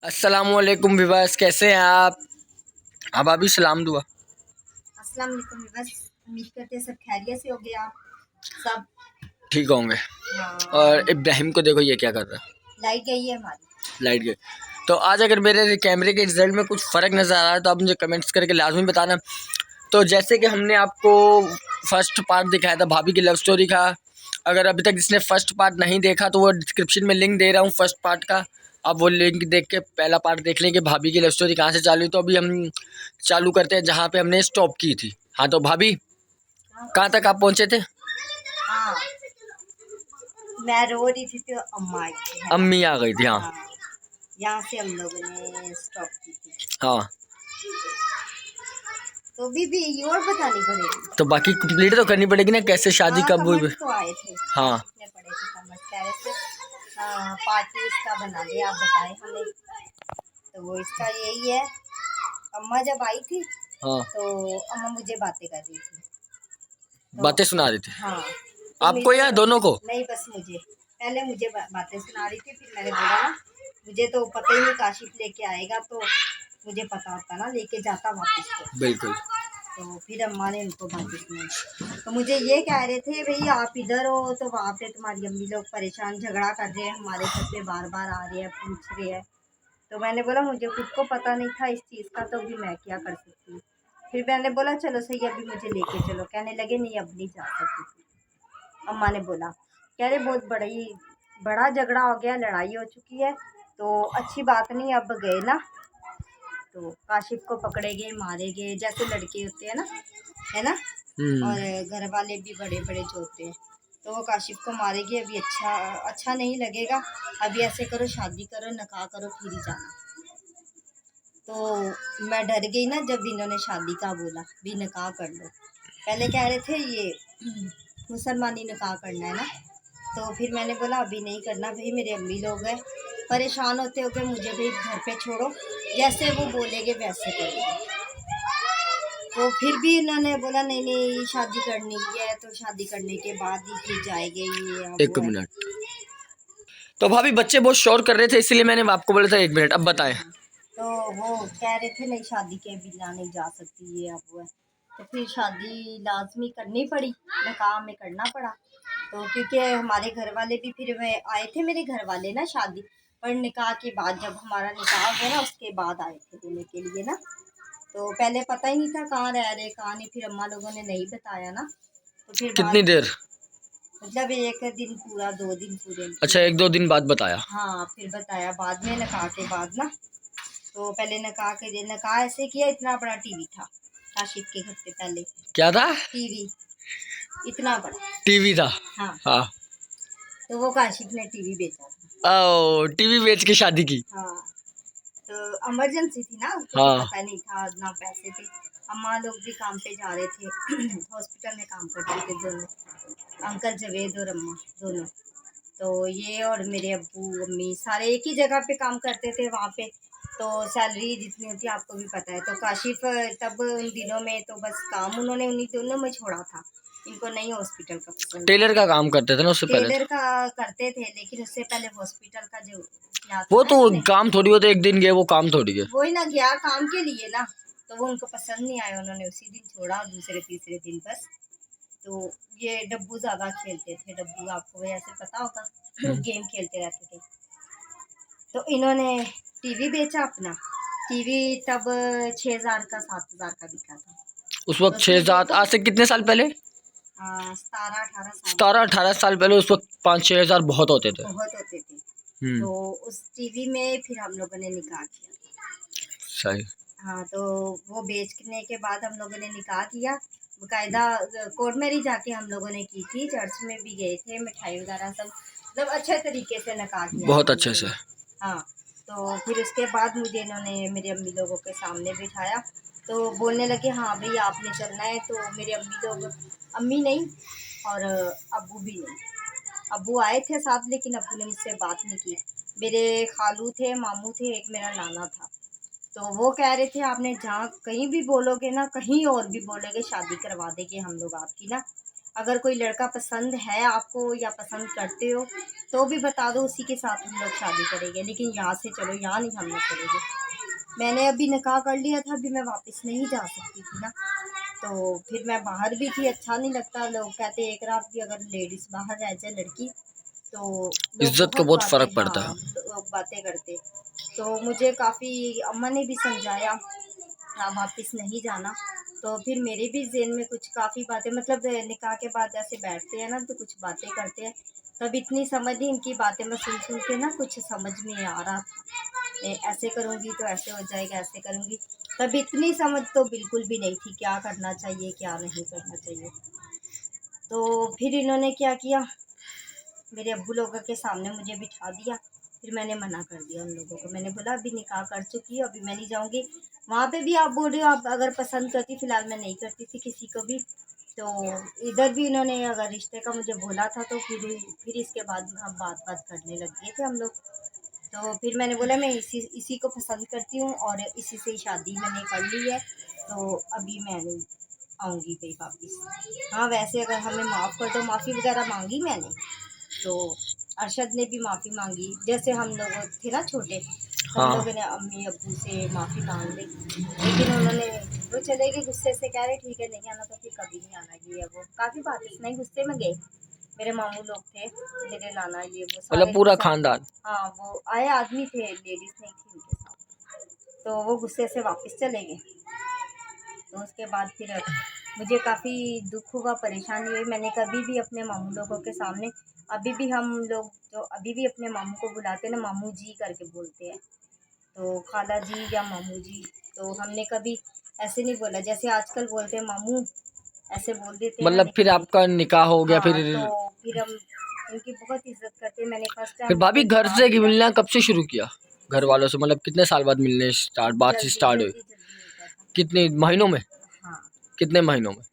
अस्सलामुअलैकुम विवास, कैसे हैं आप? अब अभी सलाम दुआ। अस्सलाम वालेकुम बस उम्मीद करते हैं सब खैरियत से हो गए आप सब। ठीक होंगे। हाँ, और इब्राहिम को देखो ये क्या कर रहा लाइट गई है हमारी। है, लाइट गई। तो आज अगर मेरे कैमरे के रिजल्ट में कुछ फ़र्क नज़र आ रहा है तो आप मुझे कमेंट्स करके लाजमी बताना। तो जैसे कि हमने आपको फर्स्ट पार्ट दिखाया था भाभी की लव स्टोरी का, अगर अभी तक जिसने फर्स्ट पार्ट नहीं देखा तो वो डिस्क्रिप्शन में लिंक दे रहा हूँ फर्स्ट पार्ट का, आप वो लिंक देख के पहला पार्ट देख लें कि भाभी की लव स्टोरी कहाँ से चालू हुई। तो अभी हम चालू करते हैं जहाँ पे हमने स्टॉप की थी। हाँ तो भाभी, कहाँ तक आप पहुँचे थे? हाँ, मैं रो रही थी तो अम्मा आई थी, है ना? अम्मी आ गई थी, हाँ। हाँ, यहाँ से हम लोगों ने स्टॉप की थी। हाँ, तो भी ये और बतानी पड़ेगी। तो बाकी कंप्लीट तो करनी पड़ेगी ना, कैसे शादी हाँ, कब हुई। कमेंट तो आए थे, हाँ, कितने पड़े थे कमेंट, कह रहे थे पार्टी इसका बना दे, आप बताए हमें। तो वो इसका यही है, अम्मा जब आई थी हाँ, तो अम्मा मुझे बातें कर रही थी। तो बातें सुना रही थी हाँ, तो आपको या दोनों को? नहीं, बस मुझे पहले मुझे बातें सुना रही थी, फिर मैंने बोला ना मुझे तो पता ही नहीं काशिफ लेके आएगा, तो मुझे पता होता ना लेके जाता वापस को। बिल्कुल। तो फिर अम्मा ने उनको बातें सुनाई। तो मुझे ये कह रहे थे भाई आप इधर हो तो वहाँ पे तुम्हारी अम्मी लोग परेशान झगड़ा कर रहे हैं, हमारे घर पे बार बार आ रहे हैं, पूछ रहे हैं। तो मैंने बोला मुझे खुद को पता नहीं था इस चीज़ का, तो भी मैं क्या कर सकती हूँ। फिर मैंने बोला चलो सही, अभी मुझे लेके चलो। कहने लगे नहीं अब नहीं जा सकती। अम्मा ने बोला, कह रहे बहुत बड़ा झगड़ा हो गया, लड़ाई हो चुकी है, तो अच्छी बात नहीं, अब गए ना तो काशिफ को पकड़े गए, मारे गए, जैसे लड़के होते हैं ना, है ना। और घर वाले भी बड़े बड़े जो होते हैं, तो वो काशिफ को मारेगी। अभी अच्छा नहीं लगेगा, अभी ऐसे करो शादी करो, नकाह करो, फिर ही जाना। तो मैं डर गई ना जब इन्होंने शादी का बोला, भी नकाह कर लो। पहले कह रहे थे ये मुसलमानी निकाह करना है ना, तो फिर मैंने बोला अभी नहीं करना भाई, मेरे अम्मी लोग हैं, परेशान होते हो गए, मुझे भी घर पे छोड़ो, जैसे वो बोलेंगे वैसे करेंगे। तो फिर भी इन्होंने बोला नहीं नहीं शादी करनी है, तो शादी करने के बाद ही फिर जाएंगे, ये अब एक वो है। मिनट। तो भाभी बच्चे बहुत शोर कर रहे थे इसलिए मैंने आपको बोला था 1 मिनट, अब बताएं। तो वो कह रहे थे नहीं शादी के बिना नहीं जा सकती, ये अब वो है। तो फिर शादी लाजमी करनी पड़ी, निकाह में करना पड़ा। तो क्योंकि हमारे घर वाले भी फिर वे आए थे, मेरे घर वाले ना शादी पर निकाह के बाद, जब हमारा निकाह हो गया ना उसके बाद आए थे देने के लिए ना। तो पहले पता ही नहीं था कहाँ रह रहे कहाँ नहीं, फिर अम्मा लोगों ने नहीं बताया ना, तो फिर कितनी बाद देर? मतलब एक दिन पूरा, 2 दिन पूरे अच्छा, पूरे। 1-2 दिन बाद बताया। हाँ, फिर बताया बाद में निकाह के बाद ना। तो पहले निकाह के दिन निकाह ऐसे किया, इतना बड़ा टीवी था काशिफ के घर पे पहले। क्या था? टीवी इतना बड़ा। टीवी था। हाँ, हाँ। तो वो काशिफ ने टीवी बेचा था। ओ, टीवी बेच के शादी की। हाँ, तो इमरजेंसी थी ना, कुछ हाँ। पता नहीं था ना पैसे थे। अम्मा लोग भी काम पे जा रहे थे हॉस्पिटल में काम करते थे दोनों, अंकल जवेद और अम्मा दोनों। तो ये और मेरे अब्बू अम्मी सारे एक ही जगह पे काम करते थे वहाँ पे। तो सैलरी जितनी होती है आपको भी पता है। तो काशिफ तब उन दिनों में तो बस काम उन्होंने उन्हीं दिनों में छोड़ा था, इनको नहीं हॉस्पिटल का पसंद था। टेलर का काम करते थे ना उससे पहले टेलर तो। का करते थे, लेकिन उससे पहले हॉस्पिटल का जो किया था वो ना तो इन्होंने, काम थोड़ी होते, एक दिन गए वो काम थोड़ी है। वही ना गया काम के लिए ना, तो वो उनको पसंद नहीं आया, उन्होंने उसी दिन छोड़ा, दूसरे तीसरे दिन बस। तो ये डब्बू ज़्यादा खेलते थे, डब्बू आपको वैसे पता होगा गेम खेलते रहते थे। तो इन्होंने टीवी बेचा अपना। टीवी तब 6,000 का 7,000 का बिका था। उस वक्त तो 6-7, आज से कितने साल पहले? 17-18 साल 17-18 साल पहले उस वक्त 5-6 हजार बहुत होते थे। बहुत होते थे। हम्म। तो उस टीवी में फिर हम लोगों ने निकाह किया। सही। हाँ, तो वो बेचने के बाद हम लोगों ने निकाह किया, बाकायदा कोर्ट मैरिज जाके हम लोगों ने की थी, चर्च में भी गए थे, मिठाई वगैरह सब, मतलब अच्छे तरीके से निकाह किया था बहुत हम अच्छे लोगों से। ने। हाँ, तो फिर उसके बाद मुझे इन्होंने मेरे अम्मी लोगों के सामने बिठाया, तो बोलने लगे हाँ भाई आपने चलना है। तो मेरे अम्मी लोग, अम्मी नहीं और अब्बू भी नहीं, अब्बू आए थे साथ लेकिन अब्बू ने मुझसे बात नहीं की। मेरे खालू थे, मामू थे, एक मेरा नाना था। तो वो कह रहे थे आपने जहाँ कहीं भी बोलोगे ना, कहीं और भी बोलोगे शादी करवा देंगे हम लोग आपकी ना, अगर कोई लड़का पसंद है आपको या पसंद करते हो तो भी बता दो, उसी के साथ हम लोग शादी करेंगे, लेकिन यहाँ से चलो, यहाँ नहीं हम लोग करेंगे। मैंने अभी निकाह कर लिया था, अभी मैं वापस नहीं जा सकती थी ना, तो फिर मैं बाहर भी थी, अच्छा नहीं लगता। लोग कहते एक रात भी अगर लेडीज़ बाहर रह जाए लड़की तो लोग इज्जत का बहुत बातें, फर्क पड़ता हाँ है। लोग बातें करते। तो मुझे काफ़ी अम्मा ने भी समझाया हाँ वापस नहीं जाना। तो फिर मेरे भी ज़हन में कुछ काफ़ी बातें, मतलब निकाह के बाद ऐसे बैठते हैं ना तो कुछ बातें करते हैं, तब इतनी समझ नहीं, इनकी बातें मैं सुन सुन के ना कुछ समझ में आ रहा था, मैं ऐसे करूँगी तो ऐसे हो जाएगा, ऐसे करूँगी। तब इतनी समझ तो बिल्कुल भी नहीं थी क्या करना चाहिए क्या नहीं करना चाहिए। तो फिर इन्होंने क्या किया, मेरे अब्बू लोगों के सामने मुझे बिठा दिया। फिर मैंने मना कर दिया उन लोगों को, मैंने बोला अभी निकाह कर चुकी हूँ, अभी मैं नहीं जाऊँगी। वहाँ पे भी आप बोल रहे हो आप अगर पसंद करती, फ़िलहाल मैं नहीं करती थी किसी को भी। तो इधर भी इन्होंने अगर रिश्ते का मुझे बोला था, तो फिर इसके बाद हम बात करने लग गए थे हम लोग। तो फिर मैंने बोला मैं इसी इसी को पसंद करती हूँ और इसी से शादी मैंने कर ली है, तो अभी मैं नहीं आऊँगी भाई वापस। हाँ वैसे अगर हमें माफ़ कर दो, माफ़ी वगैरह मांगी मैंने, तो अरशद ने भी माफ़ी मांगी। जैसे हम लोग थे ना छोटे, सब हाँ, लोगों ने अम्मी अब्बू से माफ़ी मांग ली, लेकिन उन्होंने वो चले गए गुस्से से, कह रहे ठीक है नहीं आना तो फिर कभी नहीं आना, ये है वो, काफ़ी बात नहीं गुस्से में गए। मेरे मामू लोग थे, मेरे नाना, ये वो मतलब सारे पूरा सब, खानदान। हाँ वो आए आदमी थे, लेडीज़ नहीं थी उनके साथ। तो वो गुस्से से वापस चले गए। तो उसके बाद फिर मुझे काफ़ी दुख हुआ, परेशानी हुई। मैंने कभी भी अपने मामू लोगों के सामने, अभी भी हम लोग जो अभी भी अपने मामू को बुलाते हैं ना, मामू जी करके बोलते हैं, तो खाला जी या मामू जी। तो हमने कभी ऐसे नहीं बोला जैसे आजकल बोलते हैं मामू, ऐसे बोल देते हैं ना, मतलब फिर लेकिन नहीं। आपका निकाह हो गया हाँ तो फिर? फिर हम इनकी बहुत इज्जत करते हैं। मैंने फर्स्ट फिर टाइम भाभी उनको घर निकाह से दिया, मिलना कब से शुरू किया? घर वालों से मतलब कितने साल बाद मिलने स्टार्ट बात जल्दी स्टार्ट हुई? जल्दी जल्दी हो गया था। कितने महीनों में? हाँ कितने महीनों में?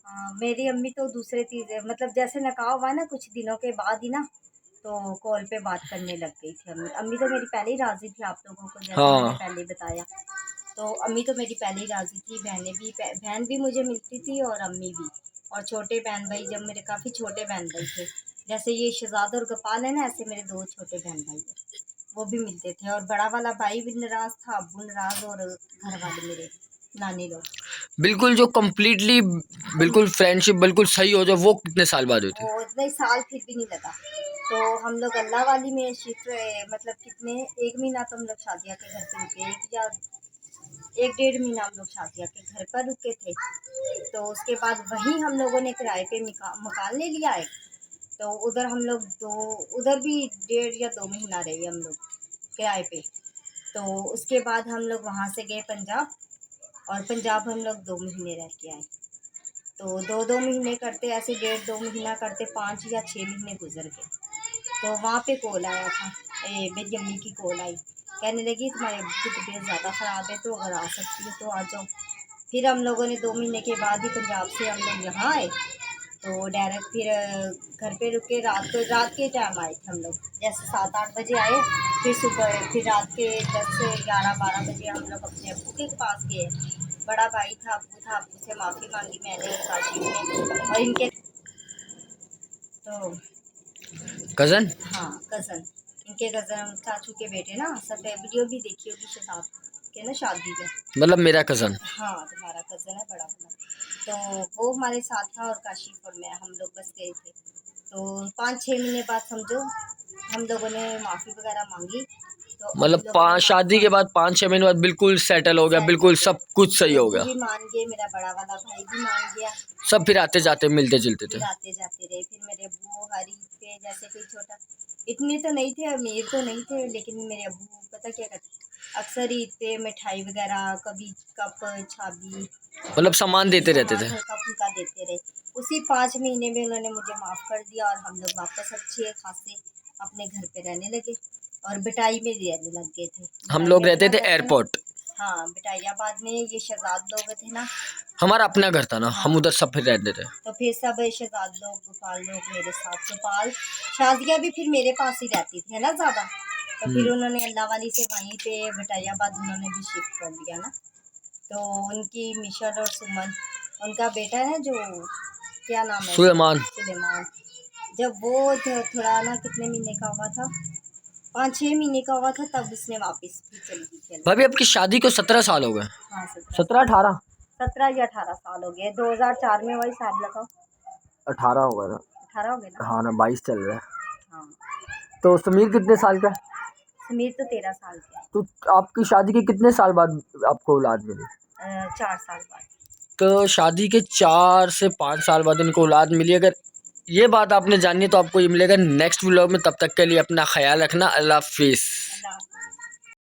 हाँ, मेरी अम्मी तो दूसरे तीसरे, मतलब जैसे निकाह हुआ ना कुछ दिनों के बाद ही ना, तो कॉल पे बात करने लग गई थी अम्मी। अम्मी तो मेरी पहले ही राज़ी थी, आप लोगों को जैसे मैंने हाँ, पहले बताया। तो अम्मी तो मेरी पहले ही राज़ी थी, बहन भी मुझे मिलती थी और अम्मी भी। और छोटे बहन भाई, जब मेरे काफ़ी छोटे बहन भाई थे, जैसे ये शहज़ाद और गपाल है ना, ऐसे मेरे 2 छोटे बहन भाई हैं, वो भी मिलते थे। और बड़ा वाला भाई भी नाराज़ था, अब्बू नाराज़, और घर वाले मेरे नानी लोग। बिल्कुल जो कंप्लीटली बिल्कुल फ्रेंडशिप बिल्कुल सही हो जाए वो कितने साल बाद हुई थी? वो इतना ही साल फिर भी नहीं लगा। तो हम लोग अल्लाह वाली में शिफ्ट हुए, मतलब कितने 1 महीना तो हम लोग शादिया के घर पे रुके, 1 या 1 डेढ़ महीना हम लोग शादिया के घर पर रुके थे। तो उसके बाद वहीं हम लोगों ने किराए पे मकान ले लिया है। तो उधर हम लोग 2, उधर भी डेढ़ या 2 महीना रहे हम लोग किराए पे। तो उसके बाद हम लोग वहाँ से गए पंजाब, और पंजाब हम लोग 2 महीने रह के आए। तो 2-2 महीने करते, ऐसे डेढ़ 2 महीना करते 5 या 6 महीने गुजर गए। तो वहाँ पे कॉल आया था, मेरी अम्मी की कॉल आई, कहने लगी तुम्हारे अब्बू की तबीयत ज़्यादा ख़राब है, तो अगर आ सकती हो तो आ जाओ। फिर हम लोगों ने 2 महीने के बाद ही पंजाब से हम लोग यहाँ आए। तो डायरेक्ट फिर घर पे रुके, रात के टाइम आए थे हम लोग, जैसे 7-8 बजे आए। फिर सुबह, फिर रात के 10 से 11-12 बजे हम लोग अपने अब्बू के पास गए। बड़ा भाई था, अब्बू से माफ़ी मांगी मैंने और काशिफ ने, और इनके तो कजन? हाँ कज़न, इनके कज़न चाचू के बेटे ना, सब वीडियो भी देखी होगी शहजाद के ना शादी में। मतलब मेरा कजन। हाँ तुम्हारा कज़न है बड़ा वाला। तो वो हमारे साथ था, और काशिफ और मैं, हम लोग बस गए थे। तो 5-6 महीने बाद समझो हम लोगों ने माफ़ी वगैरह मांगी। तो मतलब हम लोगों ने पाँच शादी के बाद 5-6 महीने बाद बिल्कुल सेटल हो गया, सेट हो बिल्कुल गए। सब कुछ सही मेरे हो अब्बू गया। भी मान गए, मेरा बड़ा वाला भाई भी मान गया। सब फिर आते जाते मिलते जुलते थे। फिर आते जाते रहे। फिर मेरे अब्बू हर ईद पे, जैसे कोई छोटा, इतने तो नहीं थे, अमीर तो नहीं थे, लेकिन मेरे अब्बू पता क्या करते, अक्सर ईद पे मिठाई वगैरह, कभी कप छाबी, मतलब सामान देते रहते सामान थे। हल्का फुल्का देते रहे। उसी 5 महीने में उन्होंने मुझे माफ़ कर दिया, और हम लोग वापस अच्छे खासे अपने घर पे रहने लगे, और बिटाई में रहने लग गए थे। हम बिटाई लोग में रहते अपना थे घर था ना। एयरपोर्ट। हाँ बिटाइयाबाद में ये शहजाद लोग थे ना। हमारा अपना घर था ना, हम हाँ उधर सब फिर रहते थे। तो फिर सब शहजाद लोग, गोपाल लोग मेरे साथ, गोपाल शादिया भी फिर मेरे पास ही रहती थी है ना ज़्यादा। तो फिर उन्होंने अल्लाह वाली से वहीं पे बिटाइयाबाद उन्होंने भी शिफ्ट कर लिया ना। तो उनकी मिशल और सुमन, उनका बेटा है ना जो क्या नाम है? सुलेमान। सुलेमान। जब वो थोड़ा ना कितने महीने का हुआ था, 5-6 महीने का हुआ था, तब उसने वापस फिर चली गई थी। भाभी आपकी शादी को 17 साल हो गए? हाँ 17-18? 17 या 18 साल हो गए। 2004 में वही साहब लगा। 18 हो गए ना? 18 हो गए ना? हाँ ना, 22 चल रहा है। हाँ। तो समीर कितने साल का है? समीर तो 13 साल का है। तो आपकी शादी के कितने साल बाद आपको औलाद मिली? 4 साल बाद। तो शादी के 4 से 5 साल बाद इनको औलाद मिली। अगर ये बात आपने जानी है तो आपको ये मिलेगा नेक्स्ट व्लॉग में। तब तक के लिए अपना ख्याल रखना। अल्लाह हाफिज़।